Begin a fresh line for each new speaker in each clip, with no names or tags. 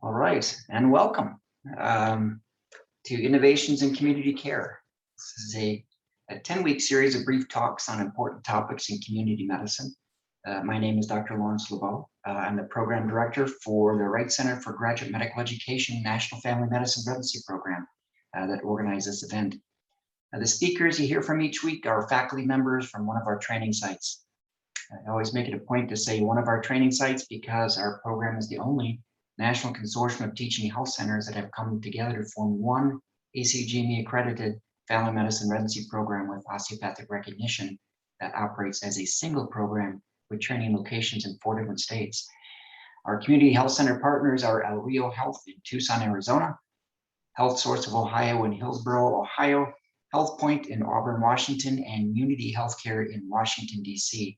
All right, and welcome to Innovations in Community Care. This is a 10-week series of brief talks on important topics in community medicine. My name is Dr. Lawrence LeBeau. I'm the program director for the Wright Center for Graduate Medical Education National Family Medicine Residency Program that organized this event. The speakers you hear from each week are faculty members from one of our training sites. I always make it a point to say one of our training sites because our program is the only national consortium of teaching health centers that have come together to form one ACGME accredited family medicine residency program with osteopathic recognition that operates as a single program with training locations in 4 different states. Our community health center partners are El Rio Health in Tucson, Arizona, HealthSource of Ohio in Hillsboro, Ohio, HealthPoint in Auburn, Washington, and Unity Healthcare in Washington, D.C.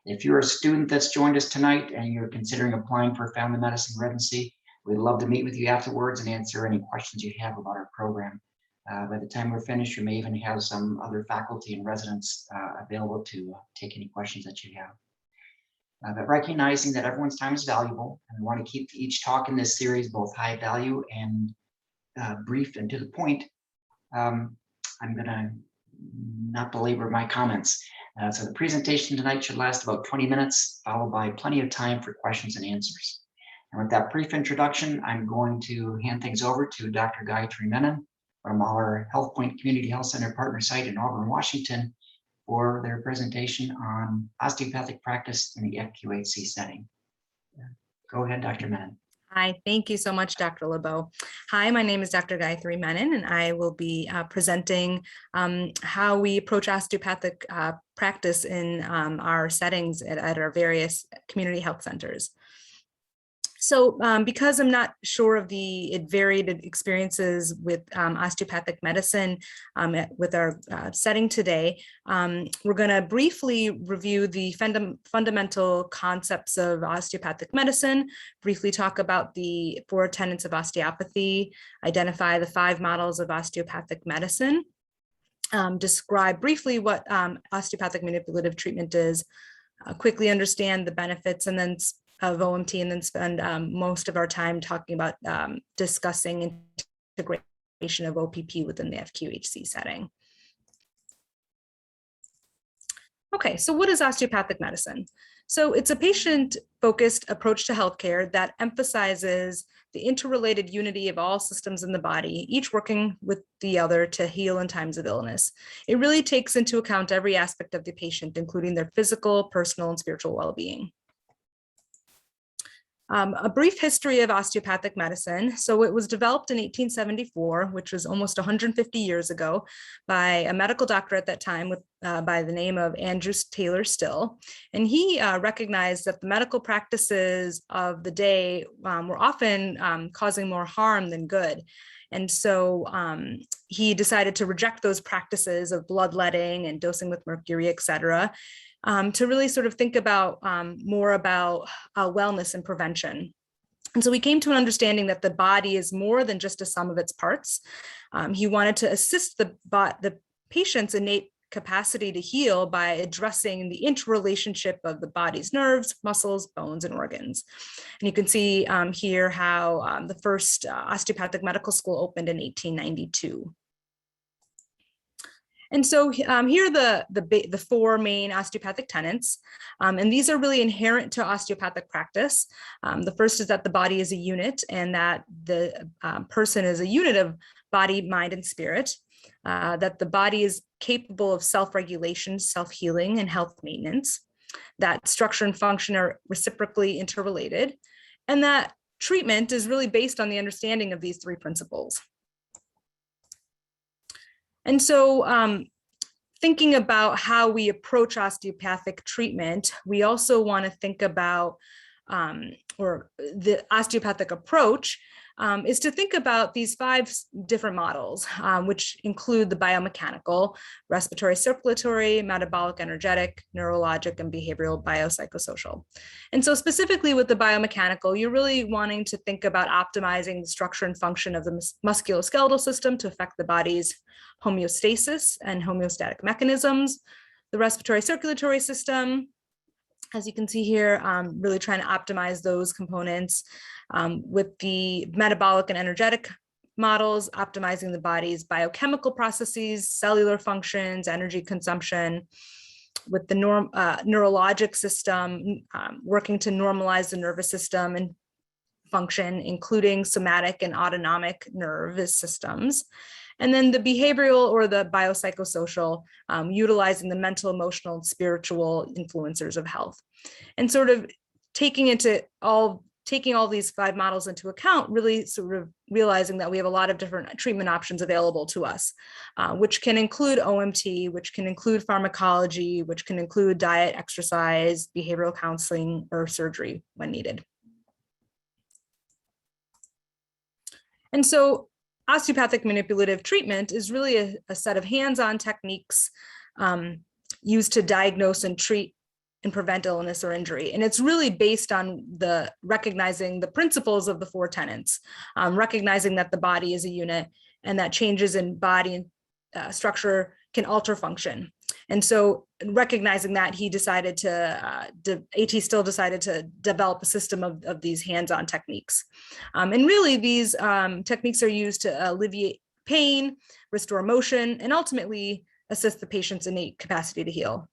If you're a student that's joined us tonight and you're considering applying for a family medicine residency, we'd love to meet with you afterwards and answer any questions you have about our program. By the time we're finished, we may even have some other faculty and residents available to take any questions that you have. But recognizing that everyone's time is valuable, and we want to keep each talk in this series both high value and brief and to the point, I'm going to not belabor my comments. So the presentation tonight should last about 20 minutes, followed by plenty of time for questions and answers. And with that brief introduction, I'm going to hand things over to Dr. Gayatri Menon from our HealthPoint Community Health Center partner site in Auburn, Washington, for their presentation on osteopathic practice in the FQHC setting. Go ahead, Dr. Menon.
Hi, thank you so much, Dr. LeBeau. Hi, my name is Dr. Gayatri Menon, and I will be presenting how we approach osteopathic practice in our settings at our various community health centers. So because I'm not sure of the varied experiences with osteopathic medicine with our setting today, we're going to briefly review the fundamental concepts of osteopathic medicine, briefly talk about the 4 tenets of osteopathy, identify the 5 models of osteopathic medicine, describe briefly what osteopathic manipulative treatment is, quickly understand the benefits and then of OMT, and then spend most of our time talking about discussing integration of OPP within the FQHC setting. Okay, so what is osteopathic medicine? So it's a patient-focused approach to healthcare that emphasizes the interrelated unity of all systems in the body, each working with the other to heal in times of illness. It really takes into account every aspect of the patient, including their physical, personal, and spiritual well-being. A brief history of osteopathic medicine. So it was developed in 1874, which was almost 150 years ago, by a medical doctor at that time by the name of Andrew Taylor Still. And he recognized that the medical practices of the day were often causing more harm than good. And so he decided to reject those practices of bloodletting and dosing with mercury, et cetera, to really sort of think about more about wellness and prevention. And so we came to an understanding that the body is more than just a sum of its parts. He wanted to assist the patient's innate capacity to heal by addressing the interrelationship of the body's nerves, muscles, bones, and organs. And you can see here how the first osteopathic medical school opened in 1892. And so here are the 4 main osteopathic tenets, and these are really inherent to osteopathic practice. The first is that the body is a unit and that the person is a unit of body, mind, and spirit, that the body is capable of self-regulation, self-healing, and health maintenance, that structure and function are reciprocally interrelated, and that treatment is really based on the understanding of these 3 principles. And so thinking about how we approach osteopathic treatment, we also want to think about, or the osteopathic approach is to think about these 5 different models, which include the biomechanical, respiratory, circulatory, metabolic, energetic, neurologic, and behavioral biopsychosocial. And so specifically with the biomechanical, you're really wanting to think about optimizing the structure and function of the musculoskeletal system to affect the body's homeostasis and homeostatic mechanisms, the respiratory circulatory system, As you can see here, really trying to optimize those components with the metabolic and energetic models, optimizing the body's biochemical processes, cellular functions, energy consumption, with the neurologic system, working to normalize the nervous system and function, including somatic and autonomic nervous systems. And then the behavioral or the biopsychosocial, utilizing the mental, emotional, and spiritual influencers of health. And sort of taking all these 5 models into account, really sort of realizing that we have a lot of different treatment options available to us, which can include OMT, which can include pharmacology, which can include diet, exercise, behavioral counseling, or surgery when needed. And so osteopathic manipulative treatment is really a set of hands-on techniques used to diagnose and treat and prevent illness or injury. And it's really based on recognizing the principles of the 4 tenets, recognizing that the body is a unit and that changes in body structure can alter function. And so recognizing that, AT still decided to develop a system of these hands-on techniques. And really these techniques are used to alleviate pain, restore motion, and ultimately assist the patient's innate capacity to heal.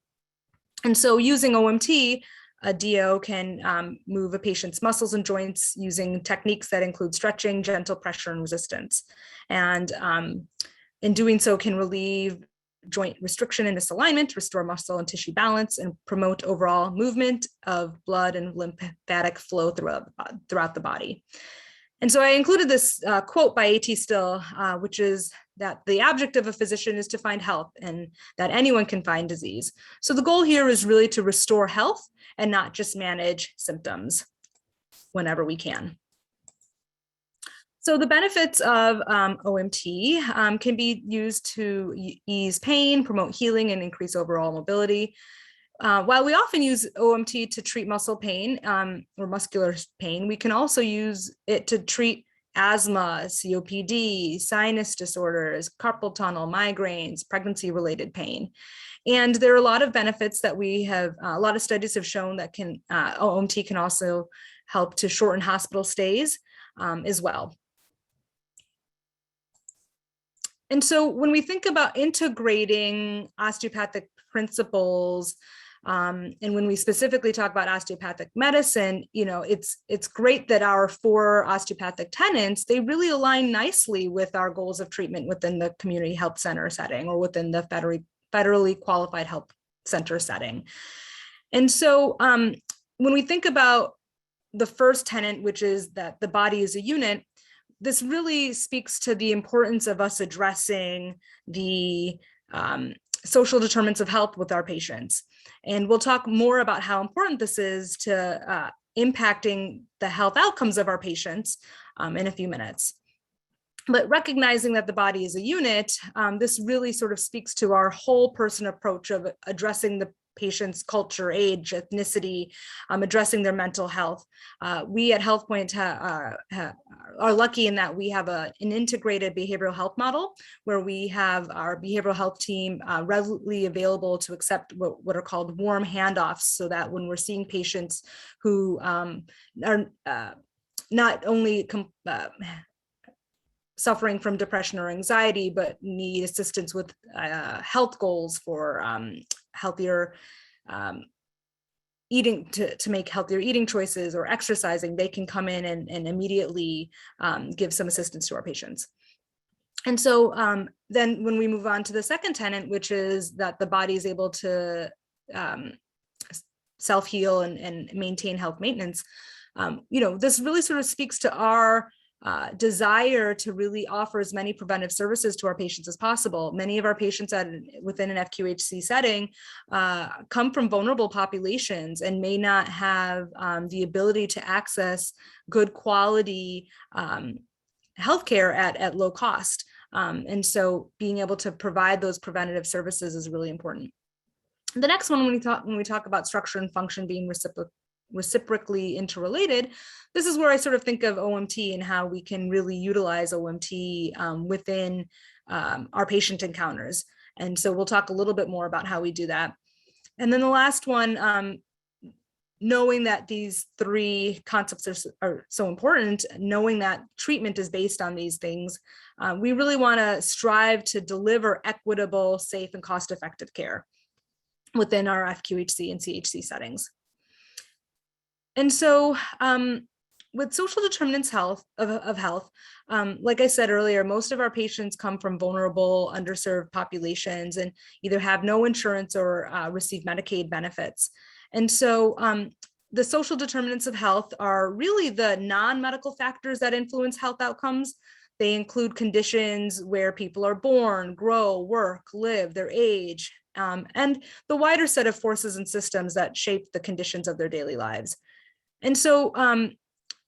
And so using OMT, a DO can move a patient's muscles and joints using techniques that include stretching, gentle pressure, and resistance. And in doing so can relieve joint restriction and misalignment, restore muscle and tissue balance, and promote overall movement of blood and lymphatic flow throughout the body. And so I included this quote by AT Still, which is that the object of a physician is to find health and that anyone can find disease. So the goal here is really to restore health and not just manage symptoms whenever we can. So the benefits of OMT can be used to ease pain, promote healing, and increase overall mobility. While we often use OMT to treat muscle pain or muscular pain, we can also use it to treat asthma, COPD, sinus disorders, carpal tunnel, migraines, pregnancy-related pain. And there are a lot of benefits that a lot of studies have shown that OMT can also help to shorten hospital stays as well. And so when we think about integrating osteopathic principles, and when we specifically talk about osteopathic medicine, it's great that our 4 osteopathic tenets, they really align nicely with our goals of treatment within the community health center setting or within the federally qualified health center setting. And so when we think about the first tenet, which is that the body is a unit, this really speaks to the importance of us addressing the social determinants of health with our patients. And we'll talk more about how important this is to impacting the health outcomes of our patients in a few minutes. But recognizing that the body is a unit, this really sort of speaks to our whole person approach of addressing the patient's culture, age, ethnicity, addressing their mental health. We at HealthPoint are lucky in that we have an integrated behavioral health model where we have our behavioral health team readily available to accept what are called warm handoffs, so that when we're seeing patients who are not only suffering from depression or anxiety, but need assistance with health goals for healthier eating, to make healthier eating choices or exercising, they can come in and immediately give some assistance to our patients. And so then when we move on to the second tenet, which is that the body is able to self-heal and maintain health maintenance, this really sort of speaks to our desire to really offer as many preventive services to our patients as possible. Many of our patients within an FQHC setting come from vulnerable populations and may not have the ability to access good quality healthcare at low cost. And so being able to provide those preventative services is really important. The next one, when we talk about structure and function being reciprocally interrelated, this is where I sort of think of OMT and how we can really utilize OMT within our patient encounters. And so we'll talk a little bit more about how we do that. And then the last one, knowing that these three concepts are so important, knowing that treatment is based on these things, we really want to strive to deliver equitable, safe, and cost-effective care within our FQHC and CHC settings. And so with social determinants of health, like I said earlier, most of our patients come from vulnerable, underserved populations and either have no insurance or receive Medicaid benefits. And so the social determinants of health are really the non-medical factors that influence health outcomes. They include conditions where people are born, grow, work, live, their age, and the wider set of forces and systems that shape the conditions of their daily lives. And so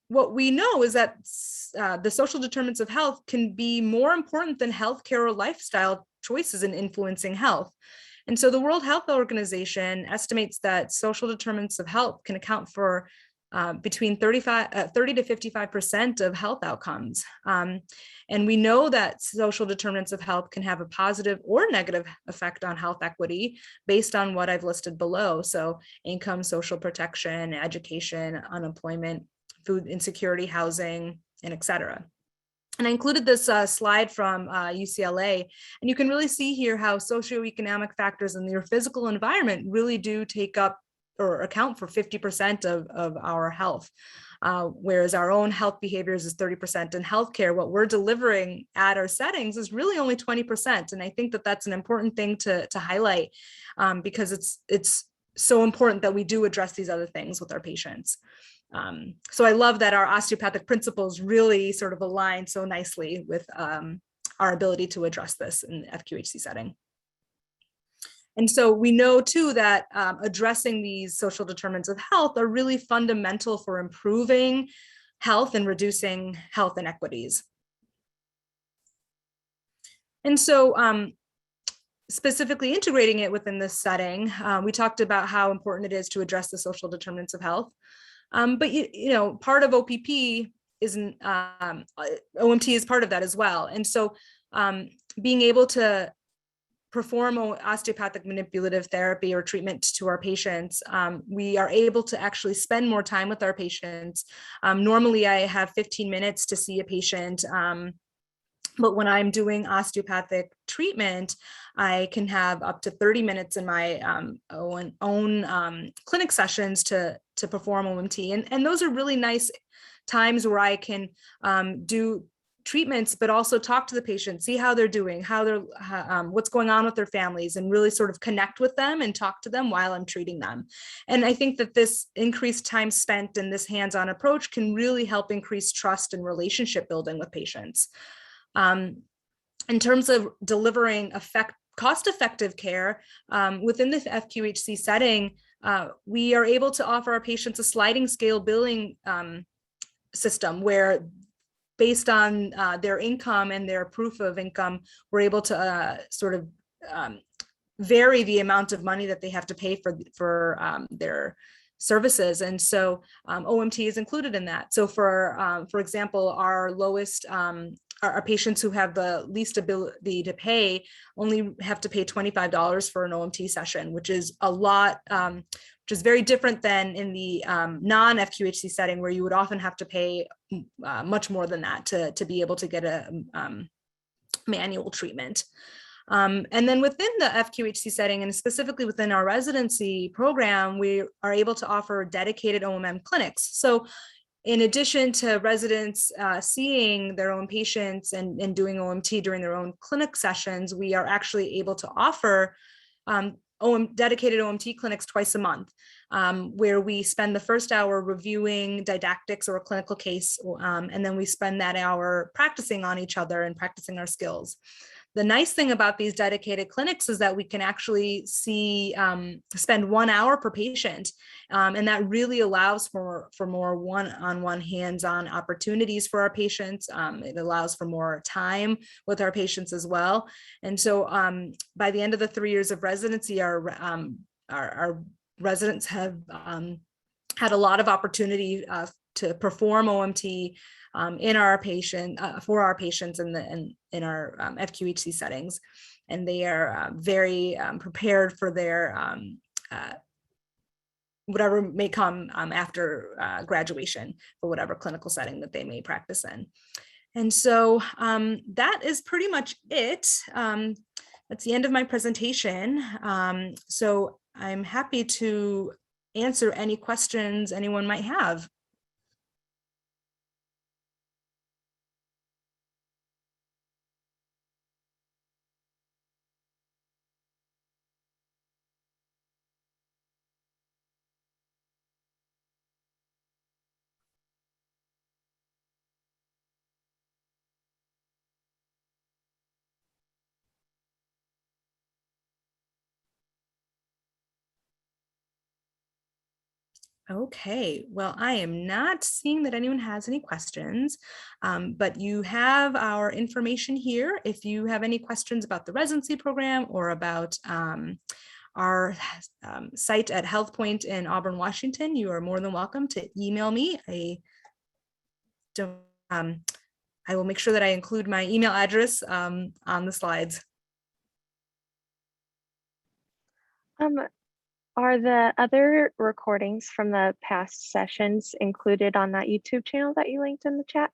what we know is that the social determinants of health can be more important than healthcare or lifestyle choices in influencing health. And so the World Health Organization estimates that social determinants of health can account for between 30 to 55% of health outcomes. And we know that social determinants of health can have a positive or negative effect on health equity based on what I've listed below. So income, social protection, education, unemployment, food insecurity, housing, and et cetera. And I included this slide from UCLA, and you can really see here how socioeconomic factors in your physical environment really do take up or account for 50% of our health, whereas our own health behaviors is 30%. And healthcare, what we're delivering at our settings is really only 20%. And I think that that's an important thing to highlight because it's so important that we do address these other things with our patients. So I love that our osteopathic principles really sort of align so nicely with our ability to address this in the FQHC setting. And so we know too that addressing these social determinants of health are really fundamental for improving health and reducing health inequities. And so specifically integrating it within this setting, we talked about how important it is to address the social determinants of health. But you know, part of OPP isn't, OMT is part of that as well. And so being able to perform osteopathic manipulative therapy or treatment to our patients, we are able to actually spend more time with our patients. Normally I have 15 minutes to see a patient, but when I'm doing osteopathic treatment, I can have up to 30 minutes in my own clinic sessions to perform OMT. And those are really nice times where I can do treatments, but also talk to the patient, see how they're doing, what's going on with their families, and really sort of connect with them and talk to them while I'm treating them. And I think that this increased time spent in this hands-on approach can really help increase trust and relationship building with patients. In terms of delivering cost-effective care within the FQHC setting, we are able to offer our patients a sliding scale billing system where, based on their income and their proof of income, we're able to sort of vary the amount of money that they have to pay for their services. And so OMT is included in that. So for example, our lowest, our patients who have the least ability to pay only have to pay $25 for an OMT session, which is a lot, which is very different than in the non-FQHC setting, where you would often have to pay much more than that to be able to get a manual treatment. And then within the FQHC setting, and specifically within our residency program, we are able to offer dedicated OMM clinics. So in addition to residents seeing their own patients and doing OMT during their own clinic sessions, we are actually able to offer dedicated OMT clinics twice a month, where we spend the first hour reviewing didactics or a clinical case, and then we spend that hour practicing on each other and practicing our skills. The nice thing about these dedicated clinics is that we can actually spend 1 hour per patient, and that really allows for more one-on-one hands-on opportunities for our patients. It allows for more time with our patients as well. And so by the end of the 3 years of residency, our residents have had a lot of opportunity to perform OMT in our for our patients in our FQHC settings, and they are very prepared for their whatever may come after graduation for whatever clinical setting that they may practice in. And so that is pretty much it. That's the end of my presentation. So I'm happy to answer any questions anyone might have. Okay, well, I am not seeing that anyone has any questions, but you have our information here. If you have any questions about the residency program or about our site at HealthPoint in Auburn, Washington, you are more than welcome to email me. I will make sure that I include my email address on the slides.
Are the other recordings from the past sessions included on that YouTube channel that you linked in the chat?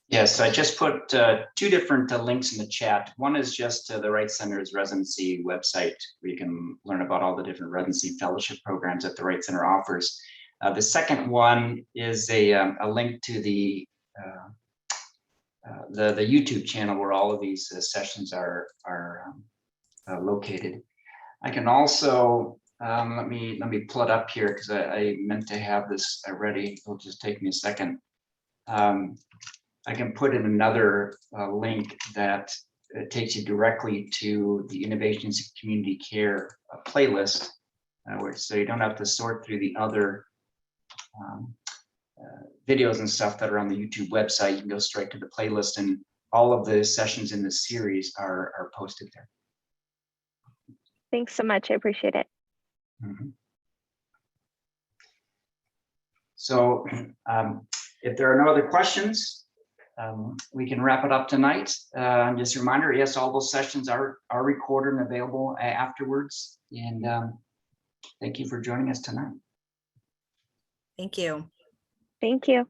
Yes, I just put two different links in the chat. One is just the Wright Center's residency website, where you can learn about all the different residency fellowship programs that the Wright Center offers. The second one is a link to the YouTube channel where all of these sessions are located. I can also let me pull it up here because I meant to have this ready. It'll just take me a second. I can put in another link that takes you directly to the Innovations in Community Care playlist, so you don't have to sort through the other videos and stuff that are on the YouTube website. You can go straight to the playlist, and all of the sessions in this series are posted there.
Thanks so much. I appreciate it.
Mm-hmm. So if there are no other questions, we can wrap it up tonight. Just a reminder, yes, all those sessions are recorded and available afterwards. And thank you for joining us tonight.
Thank you.
Thank you.